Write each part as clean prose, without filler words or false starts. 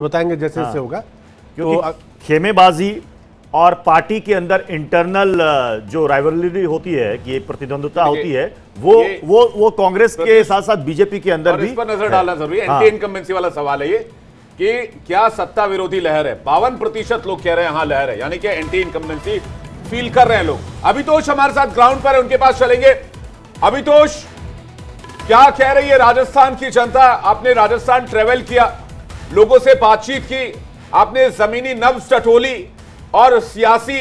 बताएंगे जैसे जैसे होगा। क्योंकि खेमेबाजी और पार्टी के अंदर इंटरनल जो राइवलरी होती है कि प्रतिद्वंद्विता होती है वो कांग्रेस के साथ साथ बीजेपी के अंदर और भी इस पर नजर डालना जरूरी है। एंटी इनकम्बेंसी वाला सवाल है ये कि क्या सत्ता विरोधी लहर है। 52% लोग कह रहे हैं हाँ लहर है, यानी कि एंटी इनकम्बेंसी फील कर रहे हैं लोग। अभितोष हमारे साथ ग्राउंड पर है, उनके पास चलेंगे। अभितोष, क्या कह रही है राजस्थान की जनता? आपने राजस्थान ट्रेवल किया, लोगों से बातचीत की, आपने जमीनी नब्ज टटोली और सियासी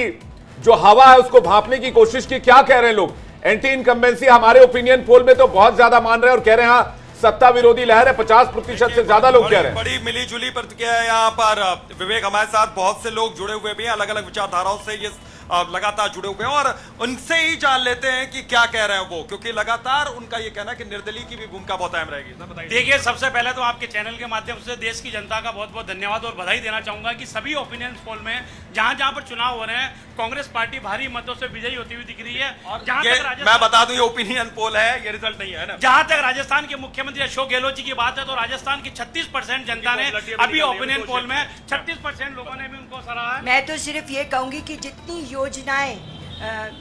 जो हवा है उसको भांपने की कोशिश की। क्या कह रहे हैं लोग? एंटी इनकम्बेंसी हमारे ओपिनियन पोल में तो बहुत ज्यादा मान रहे हैं और कह रहे हैं हाँ सत्ता विरोधी लहर है। 50% से ज्यादा लोग कह रहे हैं। बड़ी मिली जुली प्रतिक्रिया है यहाँ पर। विवेक, हमारे साथ बहुत से लोग जुड़े हुए भी हैं, अलग अलग विचारधाराओं से ये लगातार जुड़े हुए हैं और उनसे ही जान लेते हैं कि क्या कह रहे हैं वो, क्योंकि लगातार उनका ये कहना है कि निर्दलीय की भी भूमिका बहुत अहम रहेगी। देखिए, सबसे पहले तो आपके चैनल के माध्यम से देश की जनता का बहुत बहुत धन्यवाद और बधाई देना चाहूंगा कि सभी ओपिनियन पोल में जहां जहां पर चुनाव हो रहे हैं कांग्रेस पार्टी भारी मतों से विजयी होती हुई दिख रही है। और जहां तक मैं बता दूं ये ओपिनियन पोल है, ये रिजल्ट नहीं है ना। जहां तक राजस्थान के मुख्यमंत्री अशोक गहलोत जी की बात है तो राजस्थान की 36% जनता ने अभी ओपिनियन पोल में 36% लोगों ने भी उनको सराहा है। मैं तो सिर्फ ये कहूंगी कि जितनी योजनाएं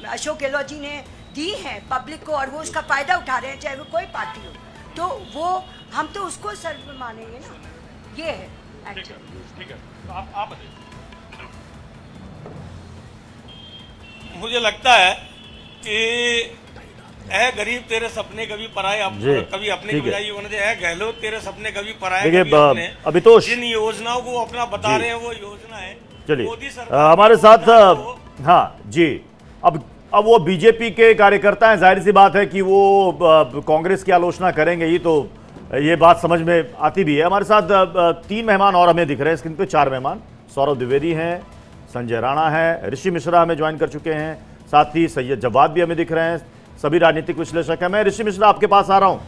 अशोक गहलोत जी ने दी हैं पब्लिक को और वो उसका फायदा उठा रहे हैं, चाहे वो कोई पार्टी हो, तो वो हम तो उसको सर्व मानेंगे ना। ये है ठीक है, तो आप बताइए। मुझे लगता है कि ऐ गरीब तेरे सपने कभी पराए, कभी अपने की बजाय होने दे। ऐ गहलोत तेरे सपने कभी पराए, अभितोष जिन योजनाओं को अपना बता रहे हैं वो योजना है। चलिए हमारे साथ हाँ जी, अब वो बीजेपी के कार्यकर्ता हैं, जाहिर सी बात है कि वो कांग्रेस की आलोचना करेंगे ही, तो ये बात समझ में आती भी है। हमारे साथ 3 मेहमान और हमें दिख रहे हैं स्क्रीन पे, 4 मेहमान। सौरभ द्विवेदी हैं, संजय राणा है, ऋषि मिश्रा हमें ज्वाइन कर चुके हैं, साथ ही सैयद जवाद भी हमें दिख रहे हैं, सभी राजनीतिक विश्लेषक हैं। मैं ऋषि मिश्रा आपके पास आ रहा हूं।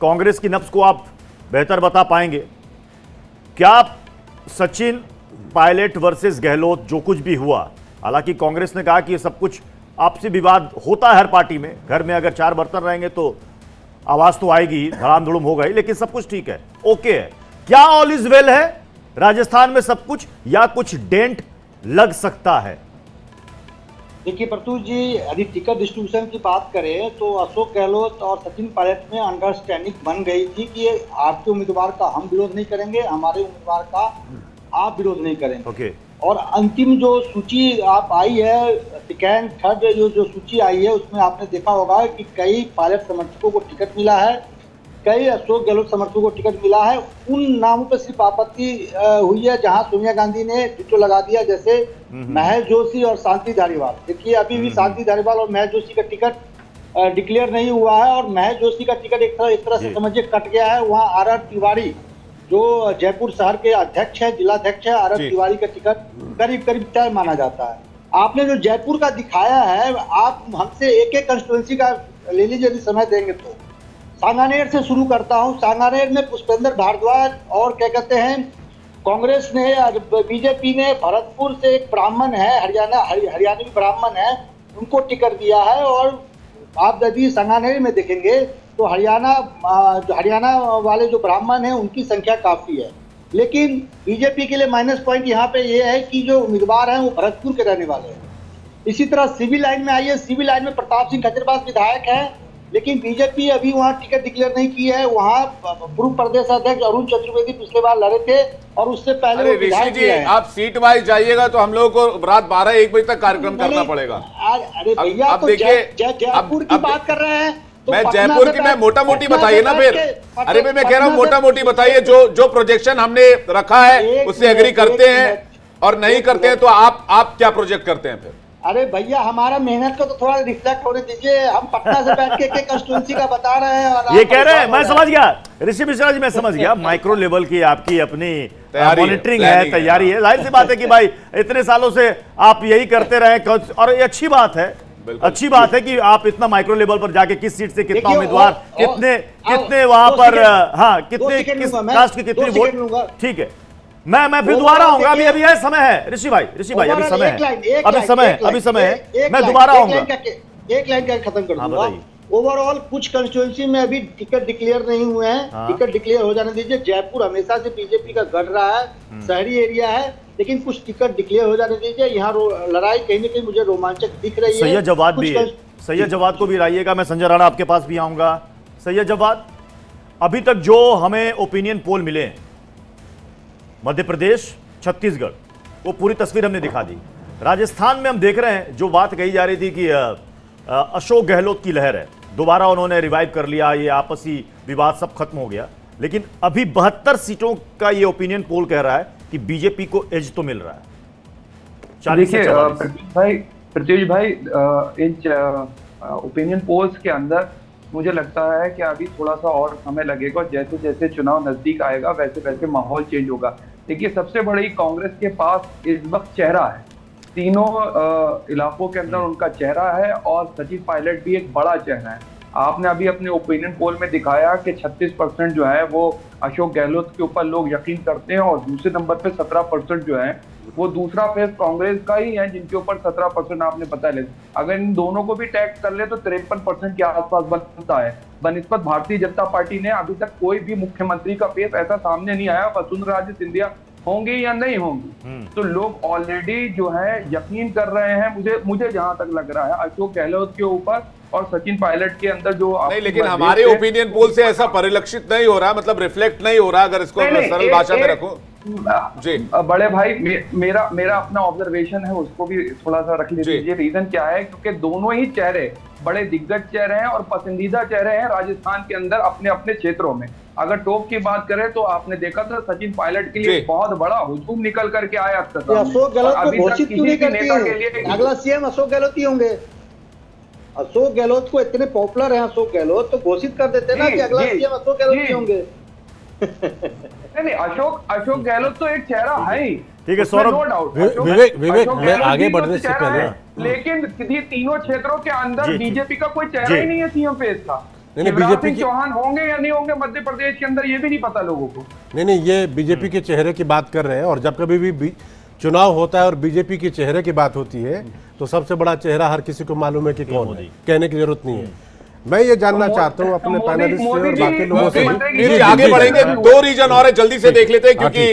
कांग्रेस की नब्ज को आप बेहतर बता पाएंगे क्या? सचिन पायलट वर्सेस गहलोत जो कुछ भी हुआ, हालांकि कांग्रेस ने कहा कि ये सब कुछ आपसी विवाद होता है हर पार्टी में, घर में अगर 4 बर्तन रहेंगे तो आवाज तो आएगी, धड़ाम धुड़ुम होगा ही, लेकिन सब कुछ ठीक है, ओके है। क्या ऑल इज वेल है राजस्थान में सब कुछ, या कुछ डेंट लग सकता है? देखिए प्रत्युष जी, यदि टिकट डिस्ट्रीब्यूशन की बात करें तो अशोक गहलोत और सचिन पायलट में अंडरस्टैंडिंग बन गई थी कि आपके उम्मीदवार का हम विरोध नहीं करेंगे, हमारे उम्मीदवार का आप विरोध नहीं करेंगे। ओके। और अंतिम जो सूची आप आई है, सेकेंड थर्ड जो सूची आई है, उसमें आपने देखा होगा कि कई पायलट समर्थकों को टिकट मिला है, कई अशोक गहलोत समर्थकों को टिकट मिला है। उन नामों पर सिर्फ आपत्ति हुई है जहां सोनिया गांधी ने वीटो लगा दिया, जैसे महेश जोशी और शांति धारीवाल। देखिए अभी भी शांति धारीवाल और महेश जोशी का टिकट डिक्लेयर नहीं हुआ है और महेश जोशी का टिकट एक तरह से समझिए कट गया है। वहाँ आर तिवारी जो जयपुर शहर के अध्यक्ष है, जिलाध्यक्ष है, आर तिवारी का टिकट करीब करीब तय माना जाता है। आपने जो जयपुर का दिखाया है, आप हमसे एक एक कंस्टिट्यूंसी का ले लीजिए यदि समय देंगे तो। सांगानेर से शुरू करता हूं। सांगानेर में पुष्पेंद्र भारद्वाज और क्या कहते हैं कांग्रेस ने, बीजेपी ने भरतपुर से एक ब्राह्मण है, हरियाणवी ब्राह्मण है, उनको टिकट दिया है। और आप यदि सांगानेर में देखेंगे तो हरियाणा वाले जो ब्राह्मण हैं उनकी संख्या काफी है। लेकिन बीजेपी के लिए माइनस पॉइंट यहाँ पे ये है कि जो उम्मीदवार हैं वो भरतपुर के रहने वाले हैं। इसी तरह सिविल लाइन में आइए, सिविल लाइन में प्रताप सिंह खजरबाज विधायक है, लेकिन बीजेपी अभी वहाँ टिकट डिक्लेयर नहीं की है। वहाँ पूर्व प्रदेश अध्यक्ष अरुण चतुर्वेदी पिछले बार लड़े थे और उससे पहले ऋषि जी आप सीट वाइज जाइएगा तो हम लोगों को रात 12-1 बजे तक कार्यक्रम करना पड़ेगा। अरे भैया तो जयपुर की बात कर रहे हैं, मैं जयपुर की, मैं मोटा मोटी बताइए ना फिर। अरे भाई मैं कह रहा हूँ मोटा मोटी बताइए, जो प्रोजेक्शन हमने रखा है उससे एग्री करते हैं और नहीं करते हैं तो आप क्या प्रोजेक्ट करते हैं फिर? अरे भैया हमारा मेहनत को तो थोड़ा रिफ्लेक्ट होने दीजिए। हम पटना से बैठ के कंस्टिट्यूंसी का बता रहे हैं और ये कह रहे हैं। मैं समझ गया ऋषि मिश्रा जी, मैं समझ गया। माइक्रो लेवल की आपकी अपनी मॉनिटरिंग है, तैयारी है। जाहिर सी बात है कि भाई इतने सालों से आप यही करते रहे और ये अच्छी बात है। अच्छी बात है कि आप इतना माइक्रो लेवल पर जाके किस सीट से कितना उम्मीदवार, कितने वहां पर, हाँ कितने किस कास्ट के कितने वोट, ठीक है। मैं फिर दोबारा आऊंगा, अभी है समय है ऋषि भाई अभी समय है, अभी समय है, मैं दोबारा आऊंगा। एक लाइन का खत्म कर दूंगा। ओवरऑल कुछ कंस्टिट्यूंसी में अभी टिकट डिक्लेयर नहीं हुए हैं। हाँ। टिकट डिक्लेयर हो जाने दीजिए। जयपुर हमेशा से बीजेपी का गढ़ रहा है, शहरी एरिया है, लेकिन कुछ टिकट डिक्लेयर हो जाने दीजिए। यहाँ लड़ाई कहीं ना कहीं मुझे रोमांचक दिख रही है। सैयद जवाद कुछ भी है, सैयद जवाद को भी लाइएगा। मैं संजय राणा आपके पास भी आऊंगा। सैयद जवाद, अभी तक जो हमें ओपिनियन पोल मिले हैं, मध्य प्रदेश, छत्तीसगढ़, वो पूरी तस्वीर हमने दिखा दी। राजस्थान में हम देख रहे हैं, जो बात कही जा रही थी कि अशोक गहलोत की लहर है, दोबारा उन्होंने रिवाइव कर लिया, ये आपसी विवाद सब खत्म हो गया। लेकिन अभी 72 सीटों का ये ओपिनियन पोल कह रहा है कि बीजेपी को एज तो मिल रहा है। 40 से देखिए 44। प्रत्युष भाई, इन ओपिनियन पोल्स के अंदर मुझे लगता है कि अभी थोड़ा सा और समय लगेगा। जैसे जैसे चुनाव नजदीक आएगा वैसे वैसे माहौल चेंज होगा। देखिए, सबसे बड़ी कांग्रेस के पास इस वक्त चेहरा है, तीनों इलाकों के अंदर उनका चेहरा है, और सचिन पायलट भी एक बड़ा चेहरा है। आपने अभी अपने ओपिनियन पोल में दिखाया कि 36% जो है वो अशोक गहलोत के ऊपर लोग यकीन करते हैं, और दूसरे नंबर पे 17% जो है वो दूसरा फेस कांग्रेस का ही है, जिनके ऊपर 17% आपने बता ले। अगर इन दोनों को भी टैक्स कर ले तो 53% के आसपास बनता है। बनिस्बत भारतीय जनता पार्टी ने अभी तक कोई भी मुख्यमंत्री का फेस ऐसा सामने नहीं आया। वसुंधरा राजे सिंधिया होंगे या नहीं होंगी, तो लोग ऑलरेडी जो है यकीन कर रहे हैं। मुझे जहां तक लग रहा है अशोक गहलोत के ऊपर और सचिन पायलट के अंदर जो नहीं, लेकिन हमारे ओपिनियन पोल से ऐसा परिलक्षित नहीं हो रहा, मतलब रिफ्लेक्ट नहीं हो रहा, अगर इसको सरल भाषा में रखूं जी। बड़े भाई, मेरा अपना ऑब्जर्वेशन है, उसको भी थोड़ा सा रख लीजिए। रीजन क्या है, क्योंकि दोनों ही चेहरे बड़े दिग्गज चेहरे हैं और पसंदीदा चेहरे हैं राजस्थान के अंदर अपने अपने क्षेत्रों में। अगर टॉप की बात करें तो आपने देखा था सचिन पायलट के लिए बहुत बड़ा हुजूम निकल करके आया था। अशोक गहलोत को घोषित क्यों नहीं करती है? अगला सीएम अशोक गहलोत ही होंगे। अशोक गहलोत को इतने पॉपुलर है अशोक गहलोत, तो घोषित कर देते ना कि अगला सीएम अशोक गहलोत ही होंगे। नहीं, अशोक गहलोत तो एक चेहरा है ही। ठीक है सौरभ। No doubt. विवेक, मैं आगे बढ़ने से पहले, लेकिन ये तीनों क्षेत्रों के अंदर बीजेपी का कोई चेहरा ही नहीं है सीएम फेस का। नहीं, शिवराज बीजेपी सिंह चौहान होंगे या नहीं होंगे मध्य प्रदेश के अंदर, ये भी नहीं पता लोगों को। नहीं, ये बीजेपी के चेहरे की बात कर रहे हैं, और जब कभी भी चुनाव होता है और बीजेपी के चेहरे की बात होती है तो सबसे बड़ा चेहरा हर किसी को मालूम है कि कौन है, कहने की जरूरत नहीं है। मैं ये जानना चाहता हूँ अपने पैनलिस्ट से और बाकी लोगों से। आगे बढ़ेंगे, 2 रीजन और है, जल्दी से देख लेते हैं क्योंकि